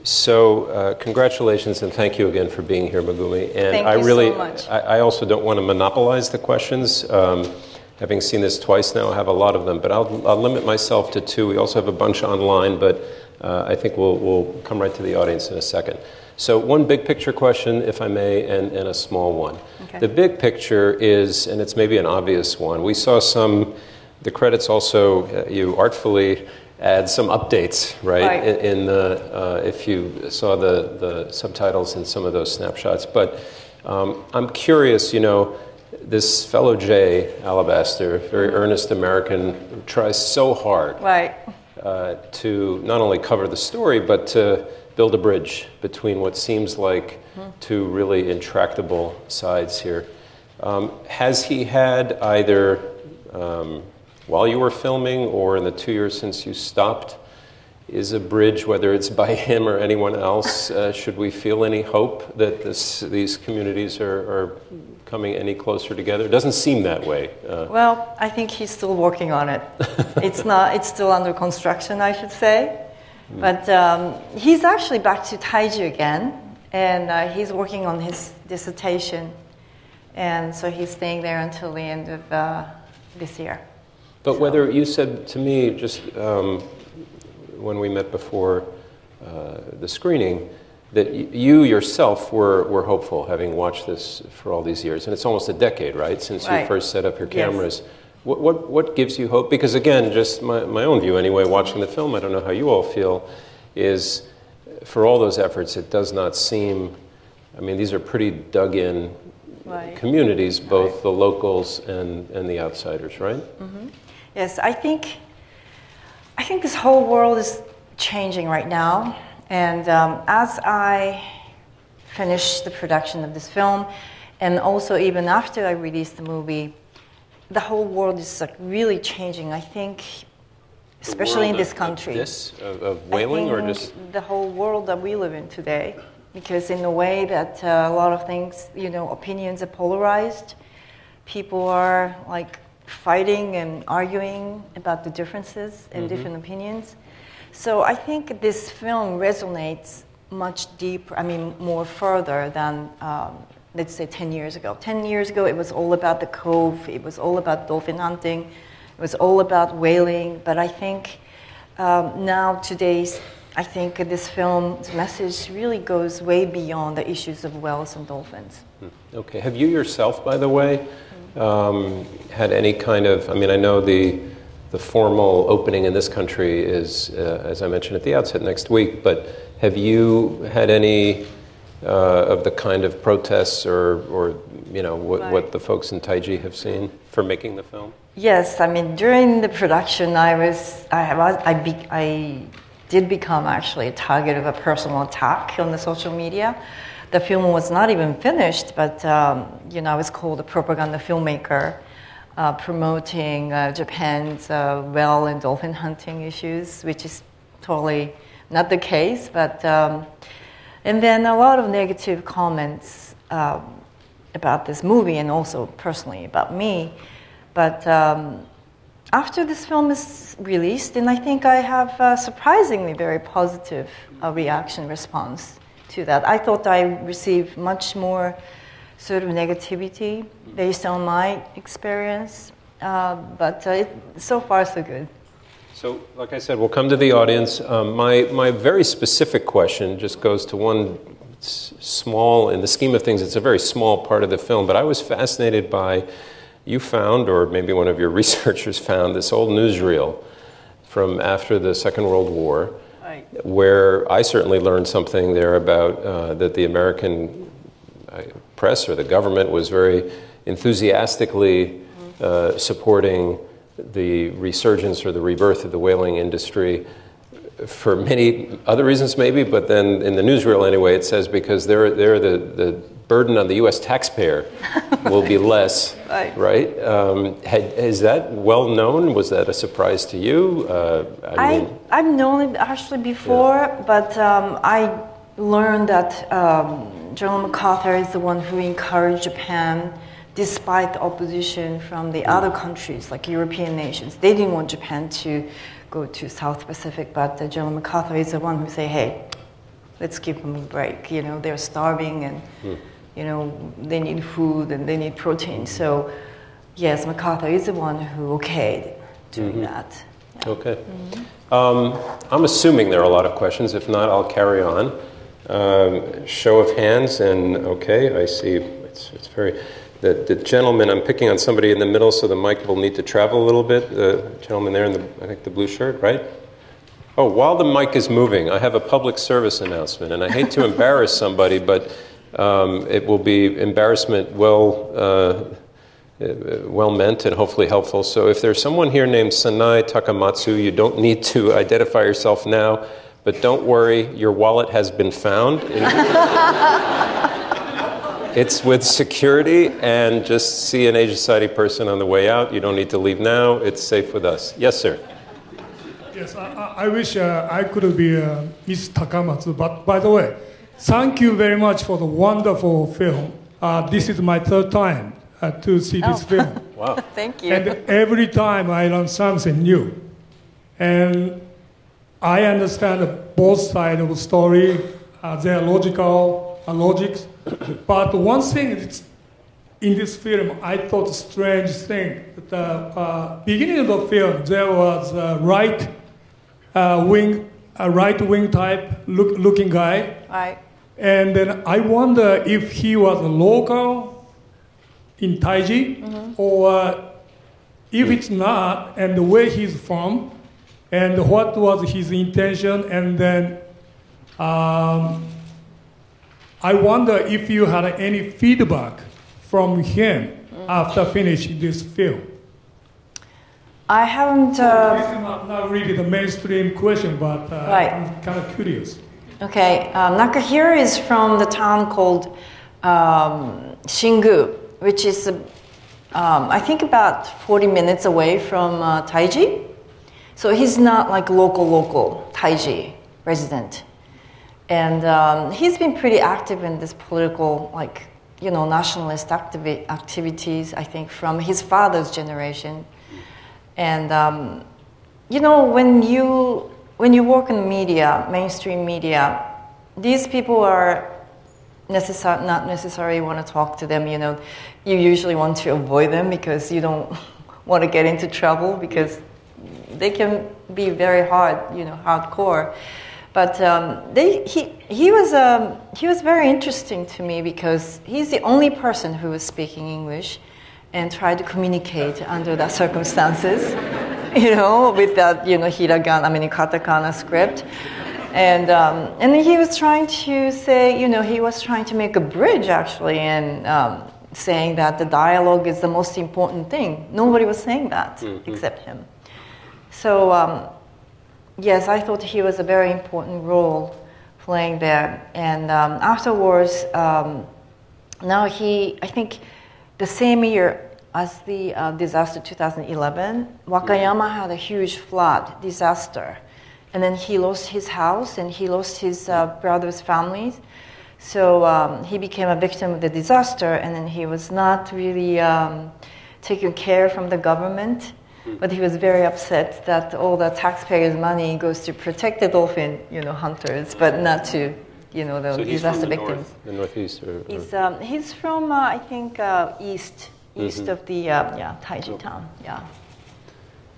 So congratulations and thank you again for being here, Megumi. And thank I you really, so much. I also don't want to monopolize the questions. Having seen this twice now, I have a lot of them, but I'll limit myself to two. We also have a bunch online, but I think we'll come right to the audience in a second. So one big picture question, if I may, and a small one. Okay. The big picture is, and it's maybe an obvious one, we saw the credits also, you artfully add some updates, right? In the, if you saw the subtitles in some of those snapshots. But I'm curious, this fellow Jay Alabaster, very earnest American, tries so hard to not only cover the story, but to build a bridge between what seems like two really intractable sides here. Has he had either while you were filming or in the 2 years since you stopped, is a bridge, whether it's by him or anyone else, should we feel any hope that these communities are coming any closer together? It doesn't seem that way. Well, I think he's still working on it. It's still under construction, I should say. But he's actually back to Taiji again, and he's working on his dissertation. And so he's staying there until the end of this year. But whether you said to me just when we met before the screening that you yourself were hopeful, having watched this for all these years, and it's almost a decade, right, since you first set up your cameras. Yes. What gives you hope? Because again, just my own view anyway, watching the film, I don't know how you all feel, is for all those efforts, it does not seem, I mean, these are pretty dug-in communities, both the locals and the outsiders, right? Mm-hmm. Yes, I think this whole world is changing right now. And as I finish the production of this film, and also even after I release the movie, the whole world is like really changing. I think, especially in this country. Of whaling, or just the whole world that we live in today? Because in a way that a lot of things, opinions are polarized. People are like fighting and arguing about the differences and different opinions. So I think this film resonates much deeper, more further than, let's say, 10 years ago. 10 years ago, it was all about the cove. It was all about dolphin hunting. It was all about whaling. But I think I think this film's message really goes way beyond the issues of whales and dolphins. Okay. Have you yourself, by the way, had any kind of, I know the formal opening in this country is, as I mentioned at the outset, next week, but have you had any of the kind of protests or what the folks in Taiji have seen for making the film? Yes, during the production, I did become actually a target of a personal attack on the social media. The film was not even finished, but I was called a propaganda filmmaker, promoting Japan's whale and dolphin hunting issues, which is totally not the case. But and then a lot of negative comments about this movie, and also personally about me. But after this film is released, and I think I have a surprisingly very positive response to that. I thought I received much more sort of negativity based on my experience, but so far so good. So, like I said, we'll come to the audience. My very specific question just goes to one small, in the scheme of things, it's a very small part of the film, but I was fascinated by, you found, or maybe one of your researchers found, this old newsreel from after the Second World War, where I certainly learned something there about that the American press or the government was very enthusiastically supporting the resurgence or the rebirth of the whaling industry for many other reasons maybe, but then in the newsreel anyway, it says because they're the burden on the U.S. taxpayer will be less, right? Is that well known? Was that a surprise to you? I've known it actually before, but I learned that General MacArthur is the one who encouraged Japan, despite the opposition from the other countries, like European nations. They didn't want Japan to go to South Pacific, but General MacArthur is the one who say, hey, let's give them a break. You know, they're starving and, you know, they need food and they need protein. So, yes, MacArthur is the one who okayed doing that. Yeah. Okay. I'm assuming there are a lot of questions. If not, I'll carry on. Show of hands, and okay, I see. It's very... The gentleman, I'm picking on somebody in the middle, so the mic will need to travel a little bit. The gentleman there in the, I think, the blue shirt, right? Oh, while the mic is moving, I have a public service announcement, and I hate to embarrass somebody, but it will be embarrassment well meant and hopefully helpful. So if there's someone here named Sanai Takamatsu, you don't need to identify yourself now, but don't worry, your wallet has been found. It's with security, and just see an Asia Society person on the way out. You don't need to leave now. It's safe with us. Yes, sir. Yes, I wish I could be Miss Takamatsu, but by the way, thank you very much for the wonderful film. This is my third time to see this film. Wow. Thank you. And every time I learn something new. And I understand both sides of the story, their logics. But one thing is, in this film, I thought a strange thing. At the beginning of the film, there was a right wing type looking guy. Right. And then I wonder if he was a local in Taiji, or if it's not, and where he's from, and what was his intention, and then I wonder if you had any feedback from him after finishing this film. I haven't... This is not really the mainstream question, but right. I'm kind of curious. Okay, Naka here is from the town called Shingu, which is, I think, about 40 minutes away from Taiji. So he's not like local Taiji resident. And he's been pretty active in this political, like, you know, nationalist activities, I think, from his father's generation. And, you know, when you work in media, mainstream media, these people are not necessarily want to talk to them, you know. You usually want to avoid them because you don't want to get into trouble, because they can be very hard, you know, hardcore. But he was very interesting to me because he's the only person who was speaking English and tried to communicate under that circumstances, you know, with that, you know, katakana script. And he was trying to say, you know, he was trying to make a bridge, actually, and saying that the dialogue is the most important thing. Nobody was saying that except him. So, yes, I thought he was a very important role playing there. And afterwards, now I think the same year as the disaster 2011, Wakayama had a huge flood disaster. And then he lost his house and he lost his brother's families. So he became a victim of the disaster, and then he was not really taken care from the government. But he was very upset that all the taxpayers' money goes to protect the dolphin, you know, hunters, but not to, you know, the disaster victims. The northeast, or? He's from, I think, east of the Taiji town. Yeah.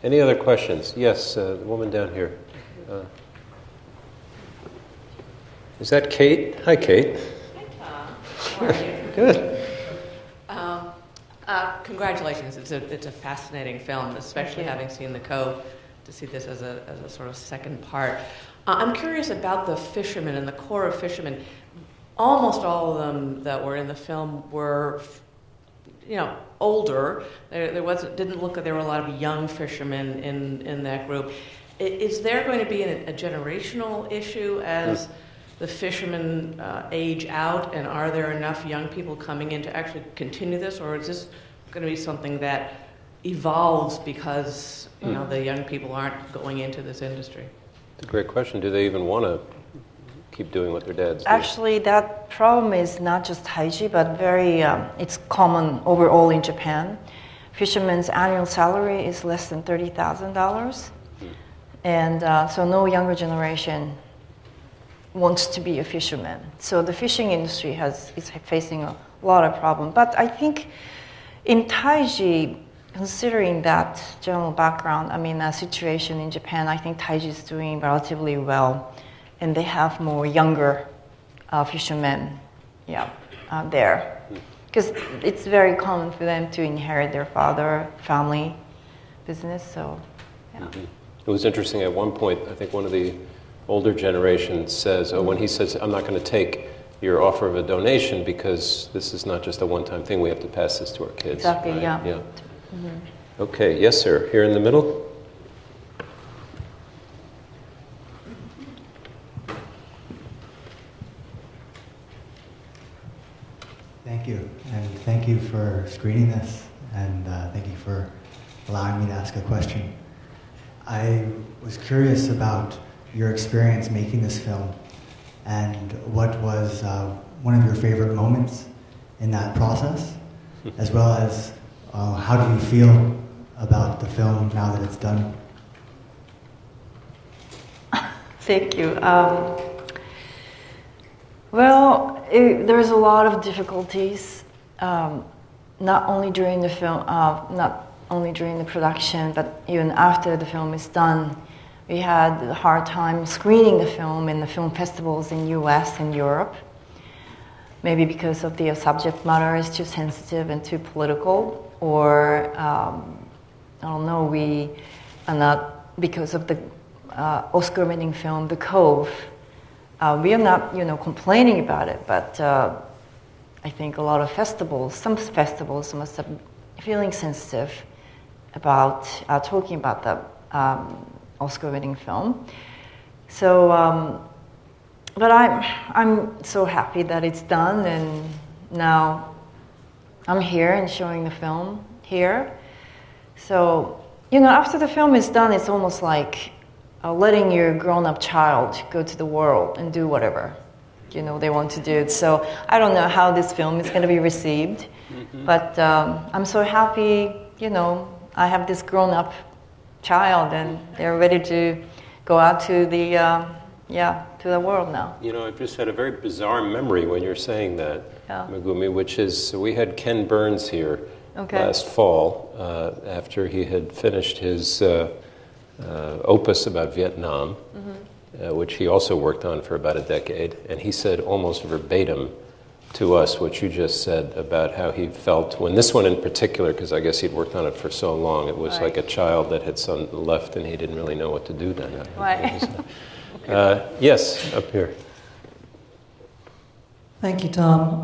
Any other questions? Yes, the woman down here. Is that Kate? Hi, Kate. Hi, Tom. How are you? Good. Congratulations. It's a fascinating film, especially having seen The Cove, to see this as a sort of second part. I'm curious about the fishermen and the core of fishermen. Almost all of them that were in the film were, you know, older. Didn't look like there were a lot of young fishermen in that group. Is there going to be a generational issue as the fishermen age out, and are there enough young people coming in to actually continue this, or is this going to be something that evolves because you know the young people aren't going into this industry? It's a great question. Do they even want to keep doing what their dads do? Actually, that problem is not just Taiji, but it's common overall in Japan. Fishermen's annual salary is less than $30,000. And so no younger generation wants to be a fisherman. So the fishing industry is facing a lot of problems. But I think in Taiji, considering that general background, I mean, situation in Japan, I think Taiji is doing relatively well, and they have more younger fishermen, there, because it's very common for them to inherit their father family business. So, yeah. Mm-hmm. It was interesting. At one point, I think one of the older generation says, when he says, "I'm not going to take your offer of a donation because this is not just a one-time thing. We have to pass this to our kids." Exactly. Right? Yeah. Mm-hmm. Okay. Yes, sir. Here in the middle. Thank you, and thank you for screening this, and thank you for allowing me to ask a question. I was curious about your experience making this film, and what was one of your favorite moments in that process, as well as how do you feel about the film now that it's done? Thank you. Well, there's a lot of difficulties, not only during the film, not only during the production, but even after the film is done. We had a hard time screening the film in the film festivals in US and Europe, maybe because of the subject matter is too sensitive and too political, or I don't know, we are not, because of the Oscar-winning film, The Cove. We are not, complaining about it, but I think a lot of festivals, some festivals must have feeling sensitive about talking about the Oscar-winning film. So, but I'm so happy that it's done, and now I'm here and showing the film here. So, after the film is done, it's almost like letting your grown-up child go to the world and do whatever they want to do. So I don't know how this film is going to be received, but I'm so happy. I have this grown-up child, and they're ready to go out to the to the world now. I've just had a very bizarre memory when you're saying that, Megumi, which is we had Ken Burns here last fall after he had finished his opus about Vietnam, which he also worked on for about a decade, and he said almost verbatim to us what you just said about how he felt when this one in particular, because I guess he'd worked on it for so long, it was like a child that had left and he didn't really know what to do then. Right. Yes, up here. Thank you, Tom.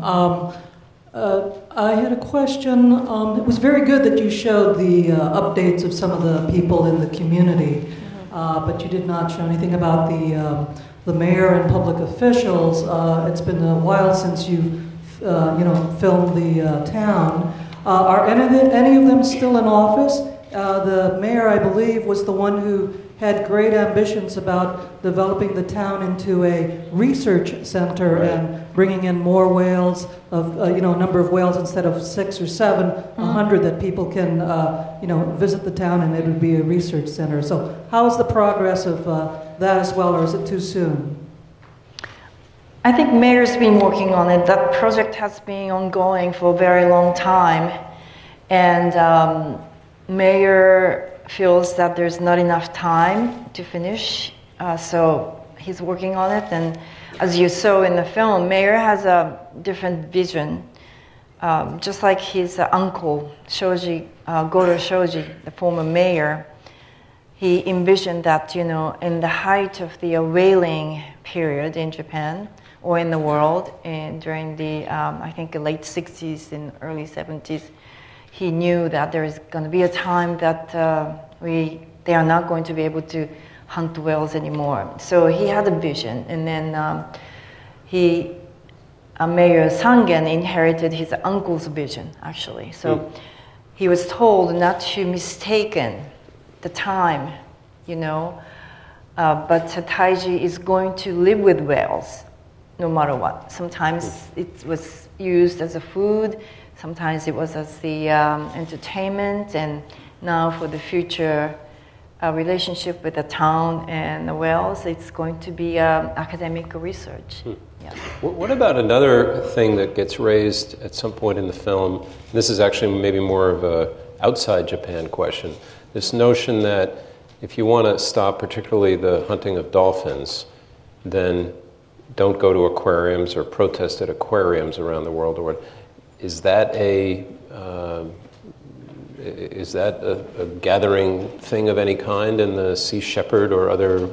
I had a question. It was very good that you showed the updates of some of the people in the community, but you did not show anything about the mayor and public officials. It's been a while since you filmed the town. Are any of them still in office? The mayor, I believe, was the one who had great ambitions about developing the town into a research center and bringing in more whales, of a number of whales instead of 6 or 7, 100 that people can visit the town, and it would be a research center. So how is the progress of that as well, or is it too soon? I think mayor's been working on it. That project has been ongoing for a very long time, and mayor feels that there's not enough time to finish, so he's working on it. And as you saw in the film, mayor has a different vision, just like his uncle Shoji, Goro Shoji, the former mayor. He envisioned that in the height of the whaling period in Japan or in the world, and during the I think the late 60s and early 70s, he knew that there is going to be a time that they are not going to be able to hunt whales anymore. So he had a vision, and then Mayor Sangen inherited his uncle's vision, actually. So he was told not to mistaken the time, but Taiji is going to live with whales no matter what. Sometimes it was used as a food, sometimes it was as the entertainment, and now for the future, relationship with the town and the whales. It's going to be academic research. Yeah. What about another thing that gets raised at some point in the film? This is actually maybe more of a outside Japan question. This notion that if you want to stop particularly the hunting of dolphins, then don't go to aquariums or protest at aquariums around the world. Or is that a gathering thing of any kind in the Sea Shepherd or other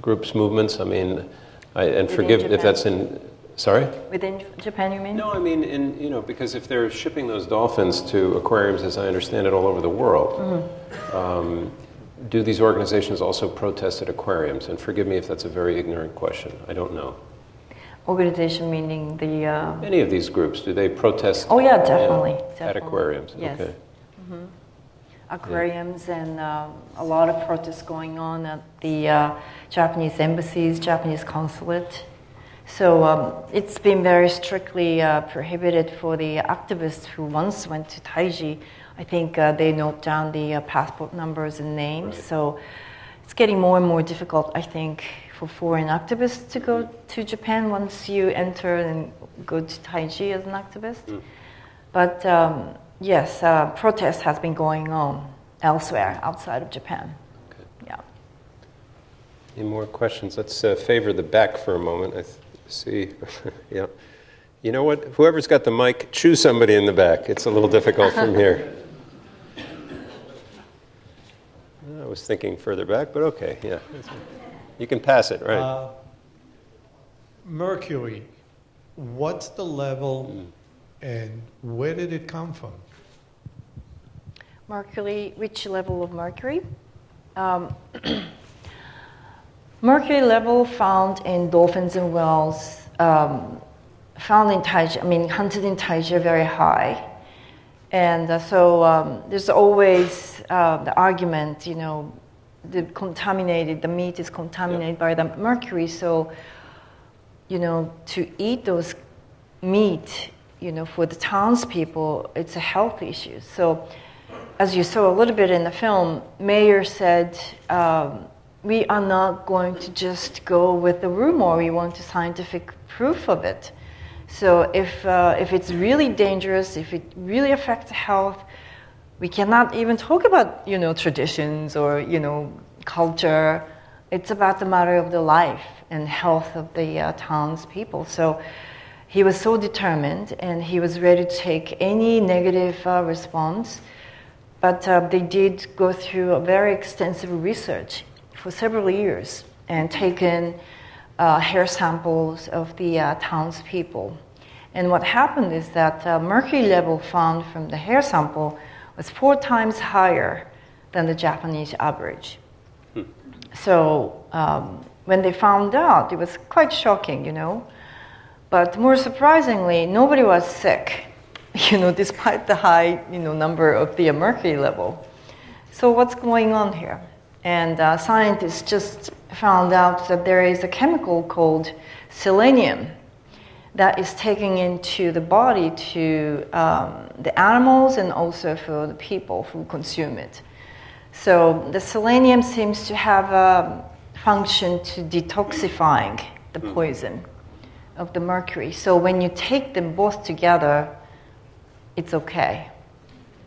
groups, movements? I mean, and forgive Japan? if that's in. Sorry? Within Japan, you mean? No, I mean because if they're shipping those dolphins to aquariums, as I understand it, all over the world, do these organizations also protest at aquariums? And forgive me if that's a very ignorant question. I don't know. Organization meaning the... Any of these groups, do they protest? Oh yeah, definitely. At aquariums? Yes. Okay. Aquariums and a lot of protests going on at the Japanese embassies, Japanese consulate. So it's been very strictly prohibited for the activists who once went to Taiji. I think they note down the passport numbers and names. Right. So it's getting more and more difficult, I think, for foreign activists to go to Japan once you enter and go to Taiji as an activist. But yes, protest has been going on elsewhere outside of Japan. Okay. Yeah. Any more questions? Let's favor the back for a moment. I see. Yeah. You know what? Whoever's got the mic, choose somebody in the back. It's a little difficult from here. I was thinking further back, but okay. Yeah. You can pass it, right? Mercury, what's the level and where did it come from? Mercury, which level of mercury? Mercury level found in dolphins and whales, found in Taiji, hunted in Taiji, are very high. And so there's always the argument, the meat is contaminated by the mercury, so, to eat those meat, for the townspeople, it's a health issue. So, as you saw a little bit in the film, Mayor said, we are not going to just go with the rumor, we want scientific proof of it. So if it's really dangerous, if it really affects health, we cannot even talk about, traditions or, culture. It's about the matter of the life and health of the townspeople. So he was so determined and he was ready to take any negative response. But they did go through a very extensive research for several years and taken hair samples of the townspeople. And what happened is that mercury level found from the hair sample was 4 times higher than the Japanese average. So when they found out, it was quite shocking, But more surprisingly, nobody was sick, despite the high, number of the mercury level. So what's going on here? And scientists just found out that there is a chemical called selenium that is taken into the body to the animals and also for the people who consume it. So the selenium seems to have a function to detoxifying the poison of the mercury. So when you take them both together, it's okay.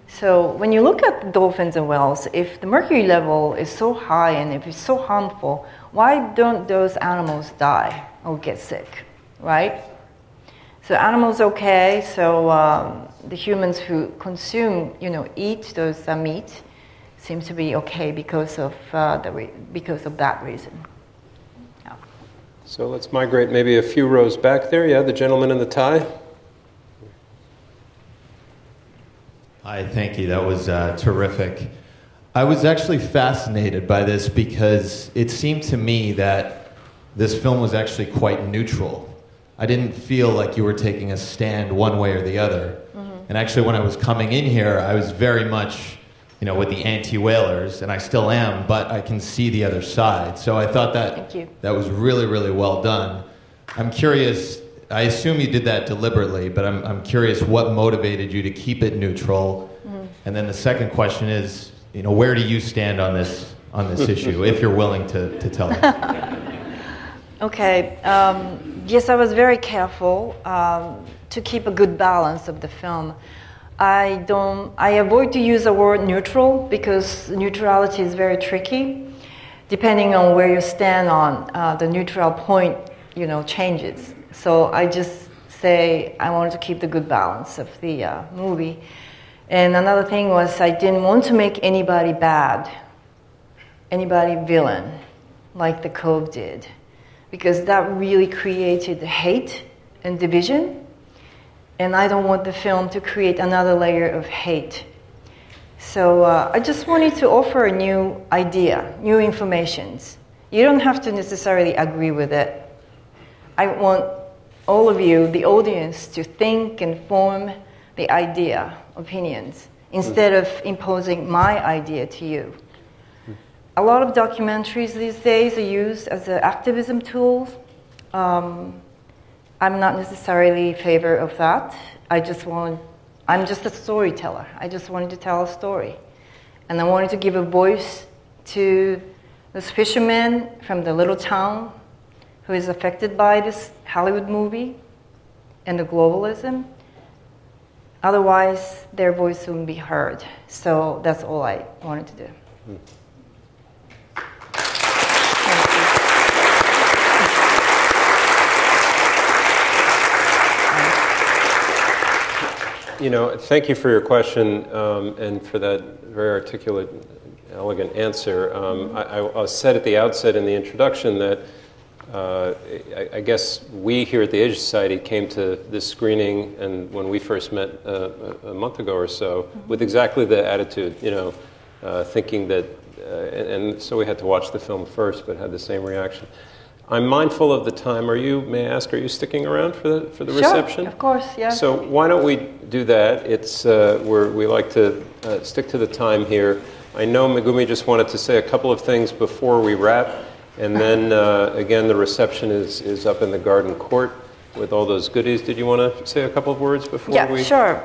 So when you look at dolphins and whales, if the mercury level is so high and if it's so harmful, why don't those animals die or get sick, right? So animals okay, so the humans who consume, eat those meat seem to be okay because of that reason. Yeah. So let's migrate maybe a few rows back there. Yeah, the gentleman in the tie. Hi, thank you. That was terrific. I was actually fascinated by this because it seemed to me that this film was actually quite neutral. I didn't feel like you were taking a stand one way or the other. And actually, when I was coming in here, I was very much, with the anti-whalers, and I still am, but I can see the other side. So I thought that was really, really well done. I'm curious, I assume you did that deliberately, but I'm curious what motivated you to keep it neutral. And then the second question is, where do you stand on on this issue, if you're willing to tell us. Okay. Yes, I was very careful to keep a good balance of the film. I avoid to use the word neutral because neutrality is very tricky. Depending on where you stand on, the neutral point, changes. So I just say I wanted to keep the good balance of the movie. And another thing was I didn't want to make anybody bad, anybody villain, like the Cove did, because that really created hate and division. And I don't want the film to create another layer of hate. So I just wanted to offer a new idea, new information. You don't have to necessarily agree with it. I want all of you, the audience, to think and form the idea, opinions, instead of imposing my idea to you. A lot of documentaries these days are used as activism tools. I'm not necessarily in favor of that. I'm just a storyteller. I just wanted to tell a story. And I wanted to give a voice to this fisherman from the little town who is affected by this Hollywood movie and the globalism. Otherwise, their voice wouldn't be heard. So that's all I wanted to do. Thank you for your question and for that very articulate, elegant answer. I said at the outset in the introduction that I guess we here at the Asia Society came to this screening, and when we first met a month ago or so, with exactly the attitude, thinking that, and so we had to watch the film first, but had the same reaction. I'm mindful of the time. May I ask, are you sticking around for the reception? Sure, of course, yeah. So why don't we do that? We like to stick to the time here. I know Megumi just wanted to say a couple of things before we wrap, and then again, the reception is up in the garden court with all those goodies. Did you want to say a couple of words before we? Yeah, sure.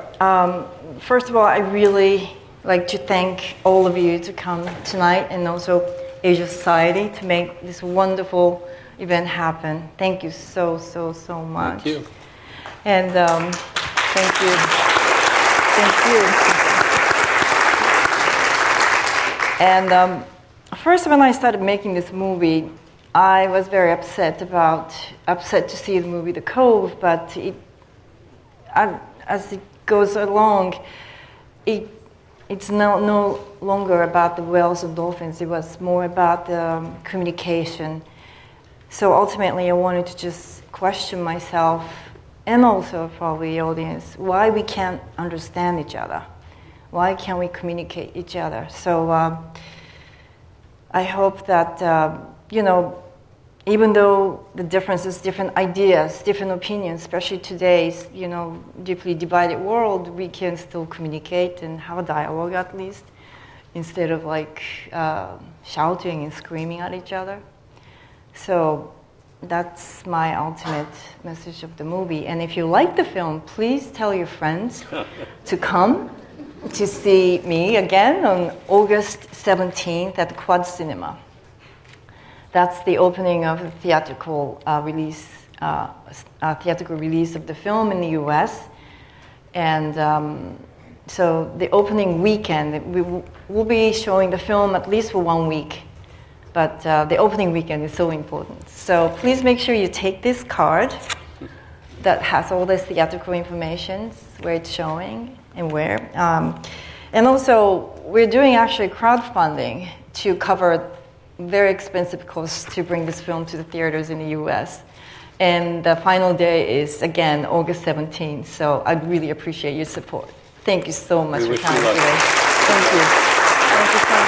First of all, I really like to thank all of you to come tonight, and also Asia Society to make this wonderful event happen. Thank you so much. Thank you. And thank you. And first, when I started making this movie, I was very upset to see the movie The Cove, but as it goes along, it's no longer about the whales and dolphins. It was more about the communication. So ultimately, I wanted to just question myself, and also probably the audience, why we can't understand each other. Why can't we communicate each other? So I hope that, even though the differences, different ideas, different opinions, especially today's, deeply divided world, we can still communicate and have a dialogue at least, instead of shouting and screaming at each other. So that's my ultimate message of the movie. And if you like the film, please tell your friends to come to see me again on August 17th at Quad Cinema. That's the opening of the theatrical release of the film in the U.S. And so the opening weekend, we'll be showing the film at least for 1 week. But the opening weekend is so important. So please make sure you take this card that has all this theatrical information, where it's showing and where. And also, we're doing actually crowdfunding to cover very expensive costs to bring this film to the theaters in the U.S. And the final day is, again, August 17th. So I'd really appreciate your support. Thank you so much for coming today. Thank you. Thank you so much.